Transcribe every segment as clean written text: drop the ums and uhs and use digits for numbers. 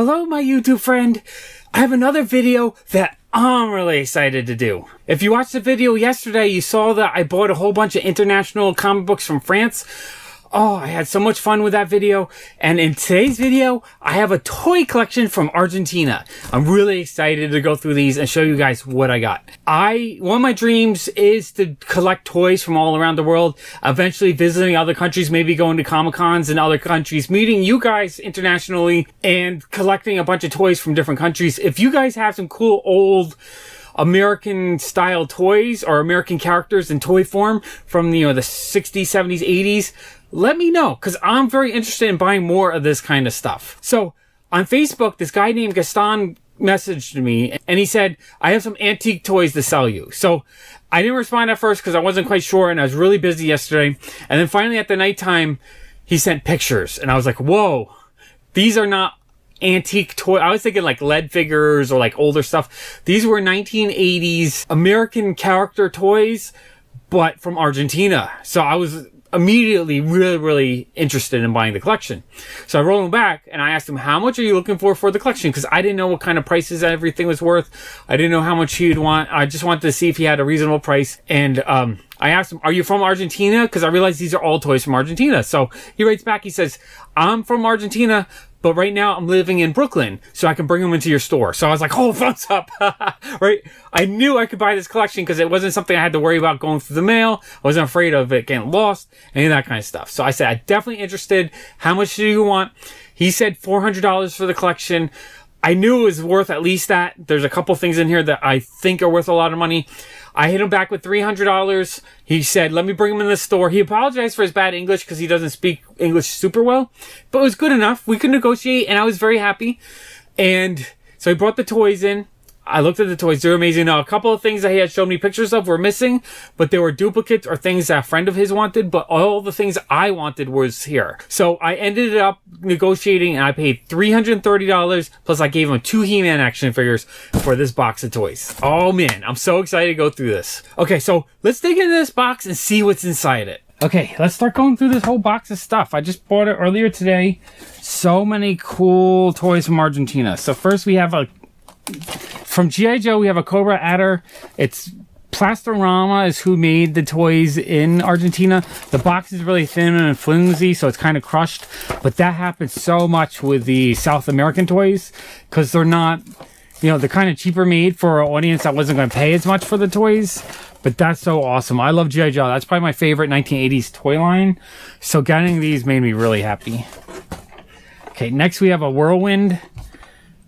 Hello, my YouTube friend. I have another video that I'm really excited to do. If you watched the video yesterday, you saw that I bought a whole bunch of international comic books from France. Oh, I had so much fun with that video. And in today's video, I have a toy collection from Argentina. I'm really excited to go through these and show you guys what I got. One of my dreams is to collect toys from all around the world, eventually visiting other countries, maybe going to Comic-Cons in other countries, meeting you guys internationally, and collecting a bunch of toys from different countries. If you guys have some cool old American style toys or American characters in toy form from the 60s, 70s, 80s, let me know, because I'm very interested in buying more of this kind of stuff. So on Facebook, this guy named Gaston messaged me and he said, I have some antique toys to sell you. So I didn't respond at first because I wasn't quite sure and I was really busy yesterday. And then finally at the nighttime, he sent pictures and I was like, whoa, these are not antique toy. I was thinking like lead figures or like older stuff. These were 1980s American character toys, but from Argentina. So I was immediately really interested in buying the collection. So I wrote him back and I asked him, how much are you looking for the collection? Because I didn't know what kind of prices everything was worth. I didn't know how much he'd want. I just wanted to see if he had a reasonable price. And I asked him, are you from Argentina? Because I realized these are all toys from Argentina. So he writes back, he says, I'm from Argentina, but right now I'm living in Brooklyn, so I can bring them into your store. So I was like, oh, thumbs up. Right? I knew I could buy this collection because it wasn't something I had to worry about going through the mail. I wasn't afraid of it getting lost, any of that kind of stuff. So I said, I'm definitely interested. How much do you want? He said $400 for the collection. I knew it was worth at least that. There's a couple things in here that I think are worth a lot of money. I hit him back with $300. He said, let me bring him in the store. He apologized for his bad English because he doesn't speak English super well, but it was good enough. We could negotiate and I was very happy. And so he brought the toys in. I looked at the toys. They're amazing. Now, a couple of things that he had shown me pictures of were missing, but they were duplicates or things that a friend of his wanted, but all the things I wanted was here. So I ended up negotiating and I paid $330, plus I gave him 2 He-Man action figures for this box of toys. Oh man, I'm so excited to go through this. Okay, so let's dig into this box and see what's inside it. Okay, let's start going through this whole box of stuff. I just bought it earlier today. So many cool toys from Argentina. So first we have from G.I. Joe, we have a Cobra Adder. It's Plastorama is who made the toys in Argentina. The box is really thin and flimsy, so it's kind of crushed. But that happens so much with the South American toys because they're not, they're kind of cheaper made for an audience that wasn't going to pay as much for the toys. But that's so awesome. I love G.I. Joe. That's probably my favorite 1980s toy line. So getting these made me really happy. Okay, next we have a Whirlwind.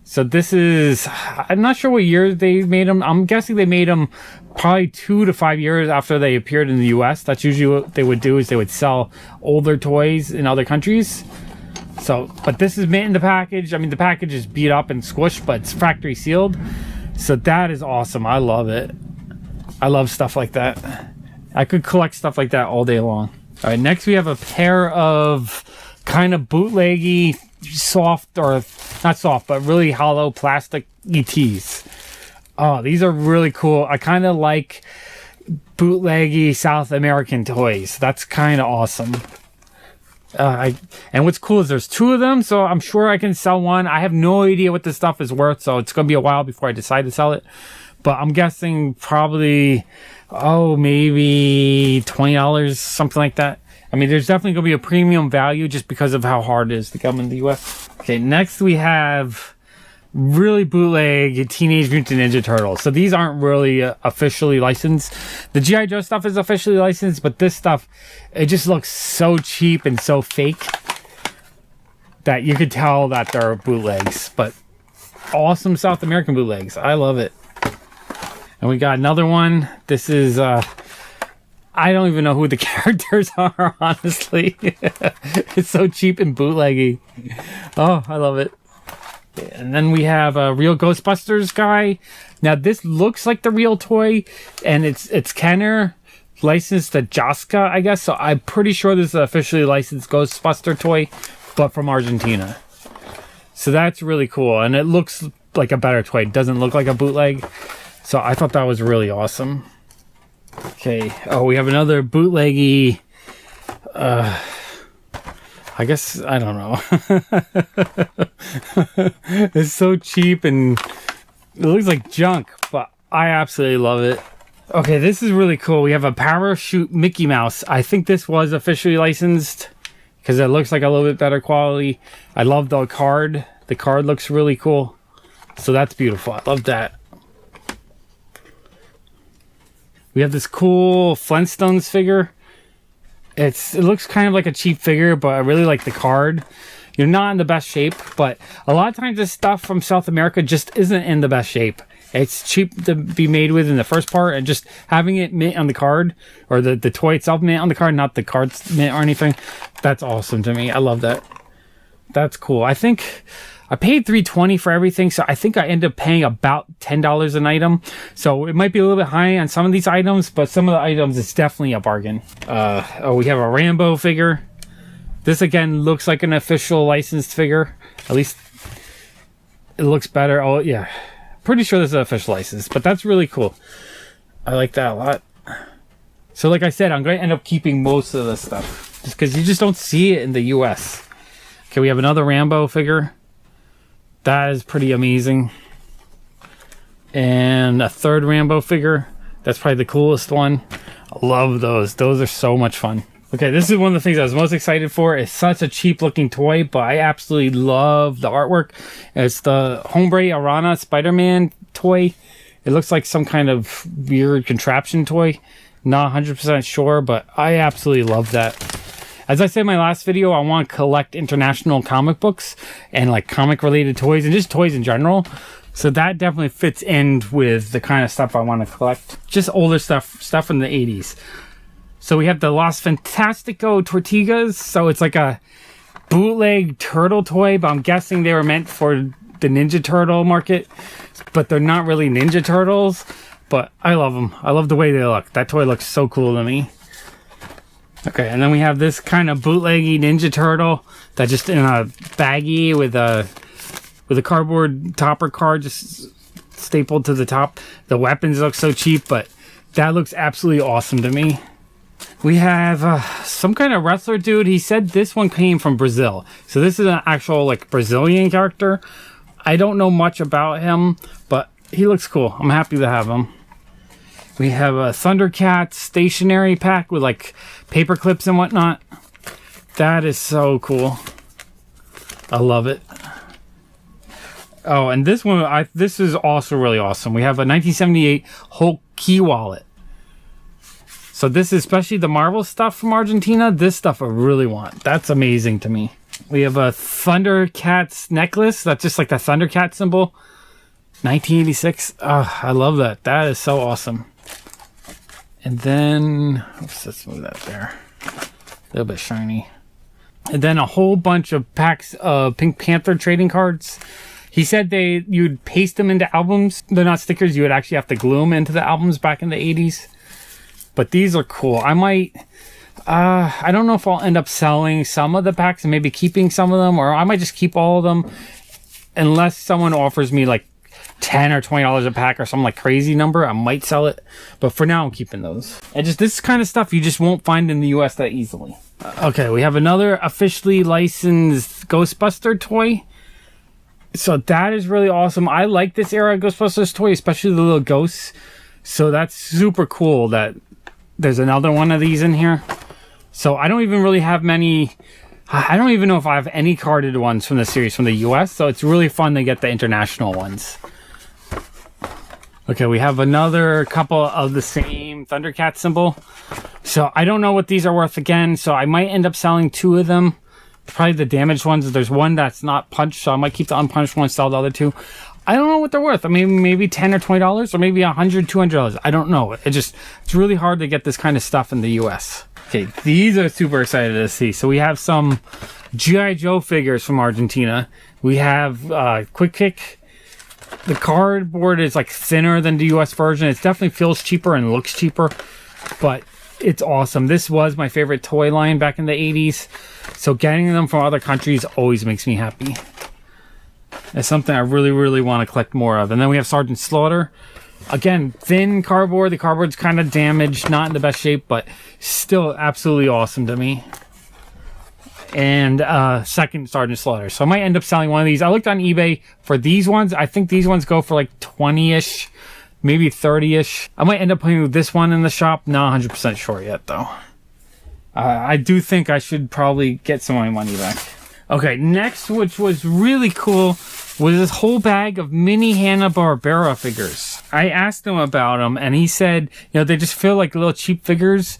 So this is, I'm not sure what year they made them. I'm guessing they made them probably 2 to 5 years after they appeared in the US. That's usually what they would do, is they would sell older toys in other countries. So, but this is made in the package. I mean, the package is beat up and squished, but it's factory sealed. So that is awesome. I love it. I love stuff like that. I could collect stuff like that all day long. All right, next we have a pair of kind of bootleggy, soft, or not soft, but really hollow plastic ETs. Oh, these are really cool. I kind of like bootleggy South American toys. That's kind of awesome. And what's cool is there's 2 of them, so I'm sure I can sell one. I have no idea what this stuff is worth, so it's going to be a while before I decide to sell it. But I'm guessing probably, maybe $20, something like that. I mean, there's definitely going to be a premium value just because of how hard it is to come in the US. Okay, next we have really bootleg Teenage Mutant Ninja Turtles. So these aren't really officially licensed. The G.I. Joe stuff is officially licensed, but this stuff, it just looks so cheap and so fake that you could tell that they're bootlegs. But awesome South American bootlegs. I love it. And we got another one. This is I don't even know who the characters are, honestly. It's so cheap and bootleggy. Oh, I love it. And then we have a real Ghostbusters guy. Now, this looks like the real toy, and it's Kenner, licensed to Jaska, I guess. So I'm pretty sure this is an officially licensed Ghostbuster toy, but from Argentina. So that's really cool, and it looks like a better toy. It doesn't look like a bootleg. So I thought that was really awesome. Okay. Oh, we have another bootleggy I guess, I don't know. It's so cheap and it looks like junk, but I absolutely love it. Okay, this is really cool. We have a parachute Mickey Mouse. I think this was officially licensed because it looks like a little bit better quality. I love the card. The card looks really cool. So that's beautiful. I love that. We have this cool Flintstones figure. It looks kind of like a cheap figure, but I really like the card. You're not in the best shape, but a lot of times this stuff from South America just isn't in the best shape. It's cheap to be made with in the first part, and just having it mint on the card, or the toy itself mint on the card, not the cards mint or anything. That's awesome to me. I love that. That's cool. I think I paid $3.20 for everything, so I think I ended up paying about $10 an item. So it might be a little bit high on some of these items, but some of the items, it's definitely a bargain. Oh, we have a Rambo figure. This, again, looks like an official licensed figure. At least it looks better. Oh, yeah. Pretty sure this is an official license, but that's really cool. I like that a lot. So like I said, I'm going to end up keeping most of this stuff, just because you just don't see it in the US. Okay, we have another Rambo figure. That is pretty amazing. And a third Rambo figure. That's probably the coolest one. I love those. Those are so much fun. Okay, this is one of the things I was most excited for. It's such a cheap looking toy, but I absolutely love the artwork. It's the Hombre Arana Spider-Man toy. It looks like some kind of weird contraption toy. Not 100% sure, but I absolutely love that. As I said in my last video, I want to collect international comic books and like comic related toys and just toys in general. So that definitely fits in with the kind of stuff I want to collect. Just older stuff from the 80s. So we have the Los Fantastico Tortugas. So it's like a bootleg turtle toy, but I'm guessing they were meant for the Ninja Turtle market. But they're not really Ninja Turtles. But I love them. I love the way they look. That toy looks so cool to me. Okay, and then we have this kind of bootleggy Ninja Turtle that just in a baggie with a cardboard topper card just stapled to the top. The weapons look so cheap, but that looks absolutely awesome to me. We have some kind of wrestler dude. He said this one came from Brazil. So this is an actual like Brazilian character. I don't know much about him, but he looks cool. I'm happy to have him. We have a Thundercat stationery pack with like paper clips and whatnot. That is so cool. I love it. Oh, and this one, this is also really awesome. We have a 1978 Hulk key wallet. So this is especially the Marvel stuff from Argentina. This stuff I really want. That's amazing to me. We have a Thundercats necklace. That's just like the Thundercat symbol. 1986. I love that. That is so awesome. And then, let's move that there. A little bit shiny. And then a whole bunch of packs of Pink Panther trading cards. He said you'd paste them into albums. They're not stickers. You would actually have to glue them into the albums back in the 80s. But these are cool. I might, I don't know if I'll end up selling some of the packs and maybe keeping some of them, or I might just keep all of them unless someone offers me like $10 or $20 a pack or some like crazy number. I might sell it, but for now I'm keeping those. And just this kind of stuff you just won't find in the US that easily. Okay, we have another officially licensed Ghostbuster toy. So that is really awesome. I like this era Ghostbusters toy, especially the little ghosts. So that's super cool that there's another one of these in here. So I don't even really have many. I don't even know if I have any carded ones from the series from the US. So it's really fun to get the international ones. Okay, we have another couple of the same Thundercat symbol. So I don't know what these are worth again. So I might end up selling two of them. Probably the damaged ones. There's one that's not punched, so I might keep the unpunched one and sell the other two. I don't know what they're worth. I mean, maybe $10 or $20 or maybe $100, $200. I don't know. It's really hard to get this kind of stuff in the US. Okay, these are super excited to see. So we have some G.I. Joe figures from Argentina. We have Quick Kick. The cardboard is like thinner than the US version. It definitely feels cheaper and looks cheaper, but it's awesome. This was my favorite toy line back in the 80s. So getting them from other countries always makes me happy. It's something I really, really want to collect more of. And then we have Sergeant Slaughter. Again, thin cardboard. The cardboard's kind of damaged, not in the best shape, but still absolutely awesome to me. and second Sergeant Slaughter. So I might end up selling one of these. I looked on eBay for these ones. I think these ones go for like 20-ish, maybe 30-ish. I might end up putting this one in the shop. Not 100% sure yet, though. I do think I should probably get some of my money back. Okay, next, which was really cool, was this whole bag of mini Hanna-Barbera figures. I asked him about them, and he said, you know, they just feel like little cheap figures.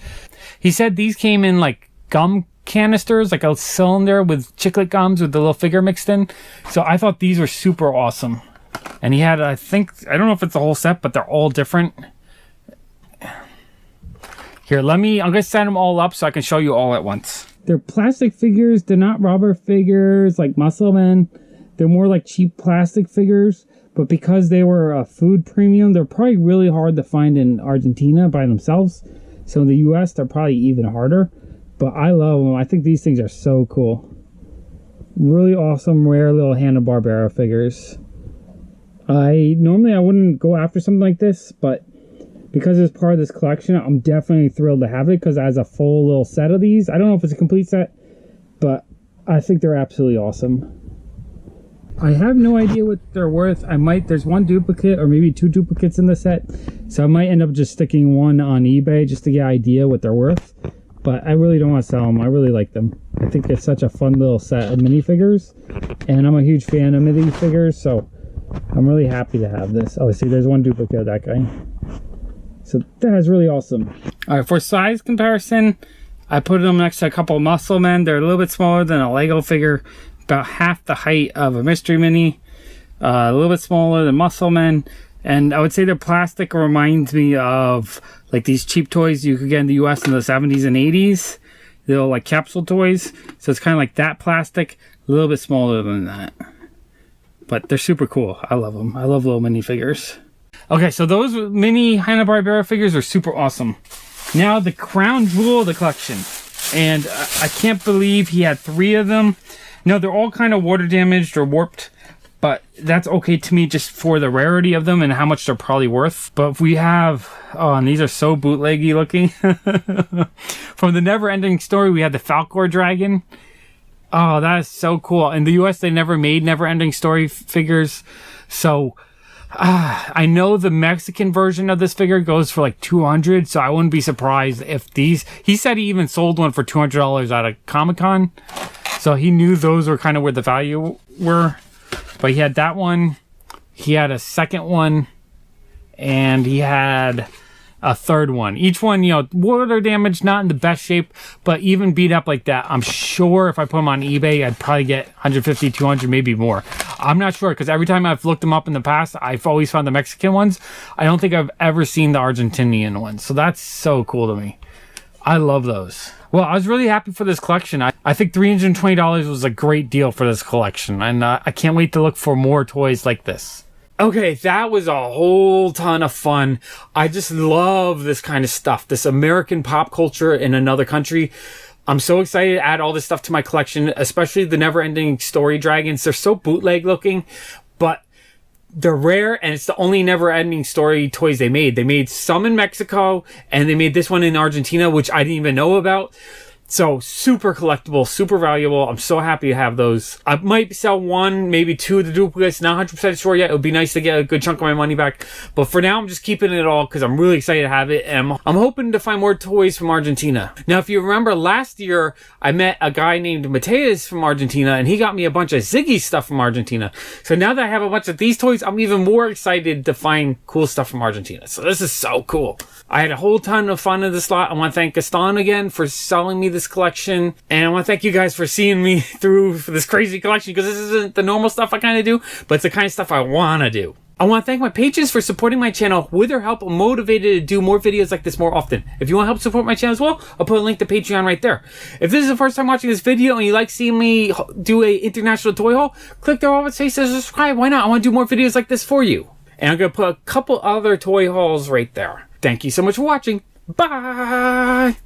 He said these came in like gum canisters, like a cylinder with chiclet gums with the little figure mixed in. So I thought these were super awesome. And he had, I don't know if it's a whole set, but they're all different. Here, I'm going to set them all up so I can show you all at once. They're plastic figures. They're not rubber figures like Muscle Men. They're more like cheap plastic figures. But because they were a food premium, they're probably really hard to find in Argentina by themselves. So in the US, they're probably even harder. But I love them. I think these things are so cool. Really awesome, rare little Hanna-Barbera figures. Normally I wouldn't go after something like this, but because it's part of this collection, I'm definitely thrilled to have it because it has a full little set of these. I don't know if it's a complete set, but I think they're absolutely awesome. I have no idea what they're worth. There's one duplicate or maybe two duplicates in the set, so I might end up just sticking one on eBay just to get an idea what they're worth. But I really don't want to sell them. I really like them. I think it's such a fun little set of minifigures, and I'm a huge fan of minifigures, so I'm really happy to have this. Oh, see, there's one duplicate of that guy. So that is really awesome. All right, for size comparison, I put them next to a couple of Muscle Men. They're a little bit smaller than a Lego figure, about half the height of a Mystery Mini, a little bit smaller than Muscle Men, and I would say their plastic reminds me of like these cheap toys you could get in the US in the 70s and 80s, little like capsule toys. So it's kind of like that plastic, a little bit smaller than that. But they're super cool. I love them. I love little minifigures. Okay, so those mini Hanna-Barbera figures are super awesome. Now the crown jewel of the collection. And I can't believe he had 3 of them. No, they're all kind of water damaged or warped. But that's okay to me just for the rarity of them and how much they're probably worth. But we have... Oh, and these are so bootleggy looking. From the Never Ending Story, we had the Falkor Dragon. Oh, that is so cool. In the US, they never made Never Ending Story figures. So... I know the Mexican version of this figure goes for like $200, so I wouldn't be surprised if these... He said he even sold one for $200 at a Comic-Con, so he knew those were kind of where the value were. But he had that one, he had a second one, and he had a third one. Each one, you know, water damage, not in the best shape, but even beat up like that, I'm sure if I put them on eBay, I'd probably get 150, 200, maybe more. I'm not sure, because every time I've looked them up in the past, I've always found the Mexican ones. I don't think I've ever seen the Argentinian ones, so that's so cool to me. I love those. Well, I was really happy for this collection. I think $320 was a great deal for this collection, and I can't wait to look for more toys like this. Okay, that was a whole ton of fun. I just love this kind of stuff, this American pop culture in another country. I'm so excited to add all this stuff to my collection, especially the Never Ending Story dragons. They're so bootleg looking, but they're rare, and it's the only Never Ending Story toys they made. They made some in Mexico, and they made this one in Argentina, which I didn't even know about. So super collectible, super valuable. I'm so happy to have those. I might sell one, maybe 2 of the duplicates. Not 100% sure yet. It would be nice to get a good chunk of my money back. But for now, I'm just keeping it all because I'm really excited to have it. And I'm hoping to find more toys from Argentina. Now, if you remember last year, I met a guy named Mateus from Argentina, and he got me a bunch of Ziggy stuff from Argentina. So now that I have a bunch of these toys, I'm even more excited to find cool stuff from Argentina. So this is so cool. I had a whole ton of fun in this lot. I want to thank Gaston again for selling me this collection, and I want to thank you guys for seeing me through this crazy collection, because this isn't the normal stuff I kind of do, but it's the kind of stuff I want to do. I want to thank my patrons for supporting my channel. With their help, I'm motivated to do more videos like this more often. If you want to help support my channel as well, I'll put a link to Patreon right there. If this is the first time watching this video and you like seeing me do a international toy haul, click there over, say subscribe. Why not? I want to do more videos like this for you. And I'm going to put a couple other toy hauls right there. Thank you so much for watching. Bye!